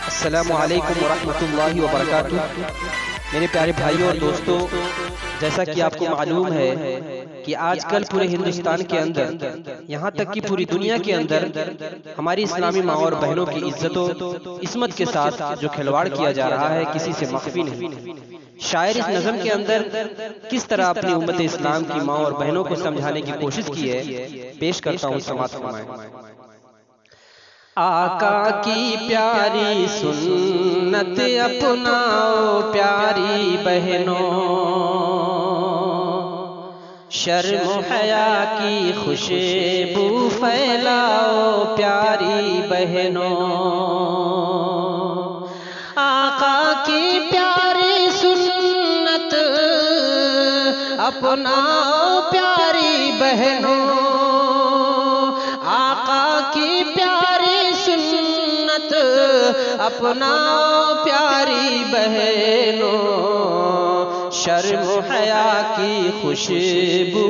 السلام علیکم ورحمۃ اللہ وبرکاتہ۔ میرے پیارے بھائیوں اور دوستوں، جیسا کہ آپ کو معلوم ہے کہ آج کل پورے ہندوستان کے اندر، یہاں تک کہ پوری دنیا کے اندر ہماری اسلامی ماں اور بہنوں کی عزت و عصمت کے ساتھ جو کھلواڑ کیا جا رہا ہے کسی سے مخفی نہیں۔ شاعر اس نظم کے اندر کس طرح اپنی امت اسلام کی ماں اور بہنوں کو سمجھانے کی کوشش کی ہے، پیش کرتا ہوں، سماعت فرمائیں۔ آقا کی پیاری سنت اپناؤ پیاری بہنوں، شرم و حیا کی خوشبو پھیلاؤ پیاری بہنوں۔ آقا کی پیاری سنت اپناؤ پیاری بہنوں، آقا کی پیاری سنت اپناؤ پیاری بہنوں، شرم و حیا کی خوشبو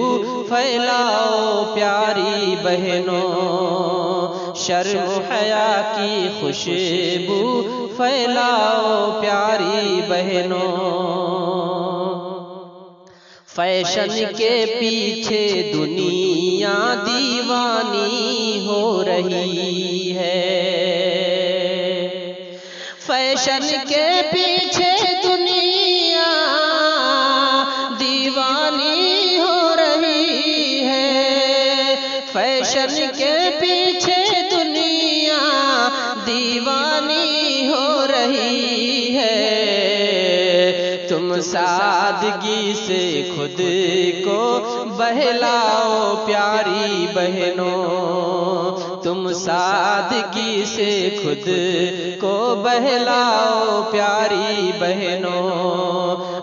پھیلاؤ پیاری بہنوں، شرم و حیا کی خوشبو پھیلاؤ پیاری بہنوں۔ فیشن کے پیچھے دنیا دیوانی ہو رہی ہے، فیشن کے پیچھے دنیا دیوانی ہو رہی ہے، فیشن کے پیچھے دنیا دیوانی ہو رہی ہے۔ تم سادگی سے خود کو بہلاؤ پیاری بہنوں، تم سادگی سے خود کو بہلاؤ پیاری بہنوں،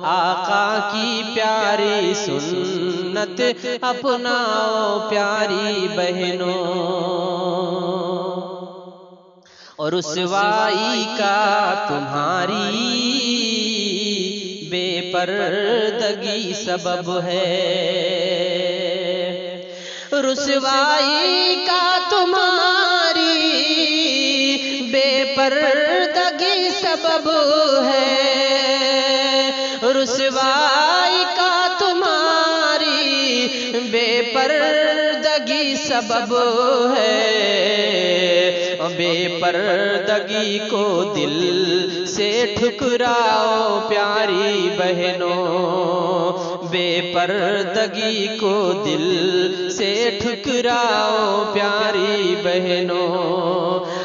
آقا کی پیاری سنت اپناؤ پیاری بہنوں۔ اور رسوائی کا تمہاری بے پردگی سبب ہے، رسوائی کا تمہاری بے پردگی سبب ہے، رسوائی کا تمہاری بے پردگی سبب ہے۔ بے پردگی کو دل سے ٹھکراؤ پیاری بہنوں، بے پردگی کو دل سے ٹھکراؤ پیاری بہنوں،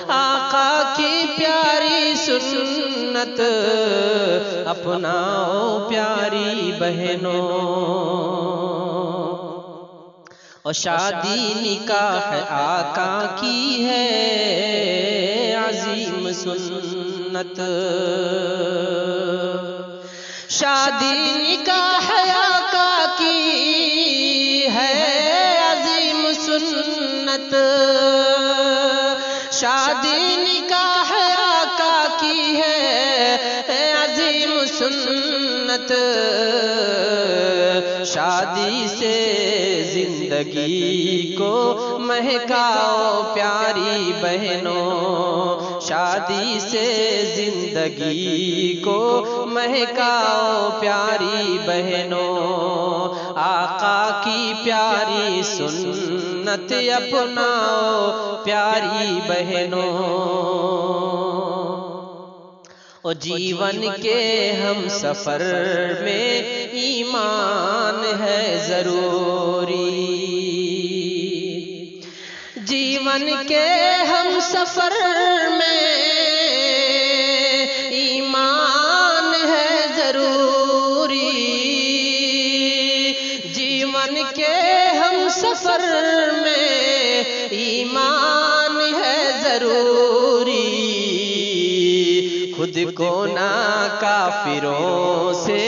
آقا کی پیاری سنت اپناؤ پیاری بہنوں۔ اور شادی نکاح آقا کی ہے عظیم سنت، شادی نکاح آقا کی ہے عظیم سنت، شادی نکاح آقا کی ہے عظیم سنت، شادی سے زندگی کو مہکاؤ پیاری بہنوں، شادی سے زندگی کو مہکاؤ پیاری بہنوں، آقا کی پیاری سنت اپناؤ پیاری بہنوں۔ اور جیون کے ہم سفر میں ایمان ہے ضروری، جیون کے ہم سفر میں ایمان ہے ضروری، جیون کے ہم سفر میں ایمان ہے ضروری، خود کو نہ کافروں سے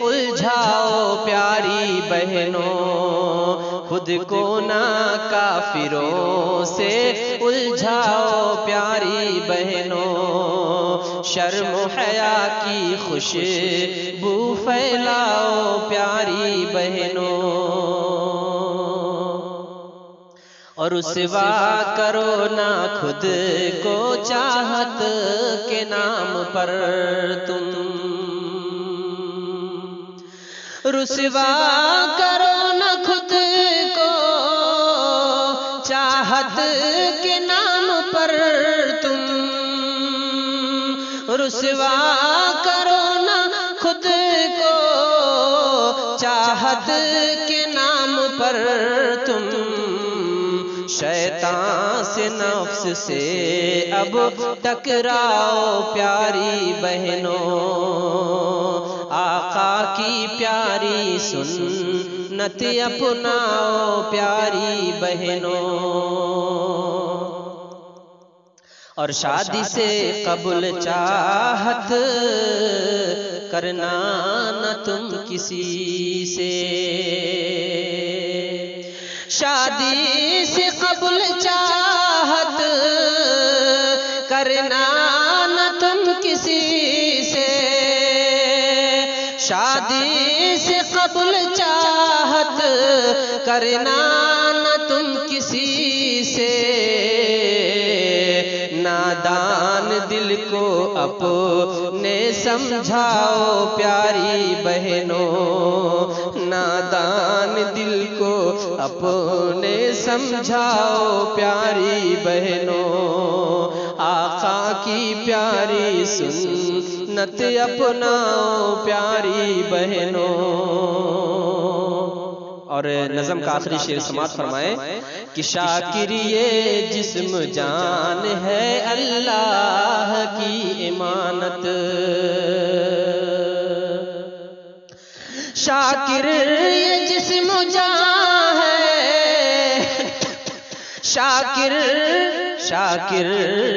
الجھاؤ پیاری بہنوں، خود کو نہ کافروں سے الجھاؤ پیاری بہنوں، شرم و حیا کی خوشبو پھیلاؤ پیاری بہنوں۔ اور رسوا کرو نہ خود کو چاہت کے نام پر تم، رسوا کرو نہ خود کو چاہت کے نام پر تم، رسوا کرو نہ خود کو چاہت کے نام پر تم، شیطان سے نفس سے اب ٹکراؤ پیاری بہنوں، آقا کی پیاری سنت اپناؤ پیاری بہنوں، اور شادی سے قبل چاہت کرنا نہ تم کسی سے، شادی سے قبل چاہت کرنا نہ تم کسی سے، شادی سے قبل چاہت کرنا نہ تم کسی سے، نادان دل کو اپنے سمجھاؤ پیاری بہنوں، نادان دل کو اپنے سمجھاؤ پیاری بہنوں، آقا کی پیاری سنت اپناؤ پیاری بہنوں۔ اور نظم کا آخری شعر سماعت فرمائے کہ شاکر یہ جسم جان ہے اللہ کی امانت، شاکر یہ جسم جان ہے، شاکر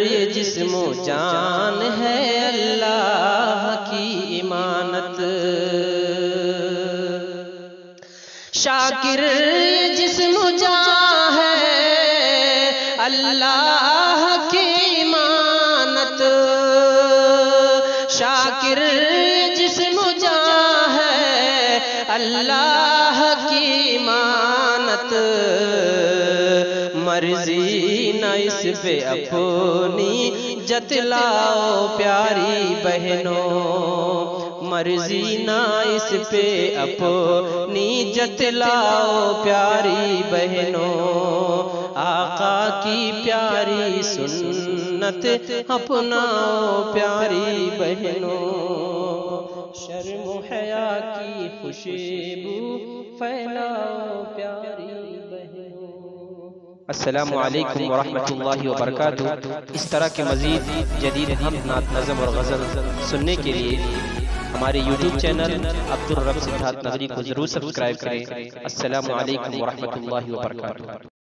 یہ جسم جان ہے اللہ کی امانت، شاکر یہ جسم جان ہے اللہ کی امانت، شاکر یہ جسم جان ہے اللہ کی امانت، مرضی نہ اس پہ اپنی جتلاؤ پیاری بہنوں، مرضی نہ اس پہ اپنی جتلاؤ پیاری بہنوں، آقا کی پیاری سنت اپناؤ پیاری بہنوں، شرم و حیا کی خوشبو پھیلاؤ پیاری بہنوں۔ السلام علیکم ورحمۃ اللہ وبرکاتہ۔ اس طرح کے مزید جدید حمد نعت نظم اور غزل سننے کے لیے ہمارے یوٹیوب چینل عبدالرب سدھارتھ نگری کو ضرور سبسکرائب کریں۔ السلام علیکم ورحمۃ اللہ وبرکاتہ۔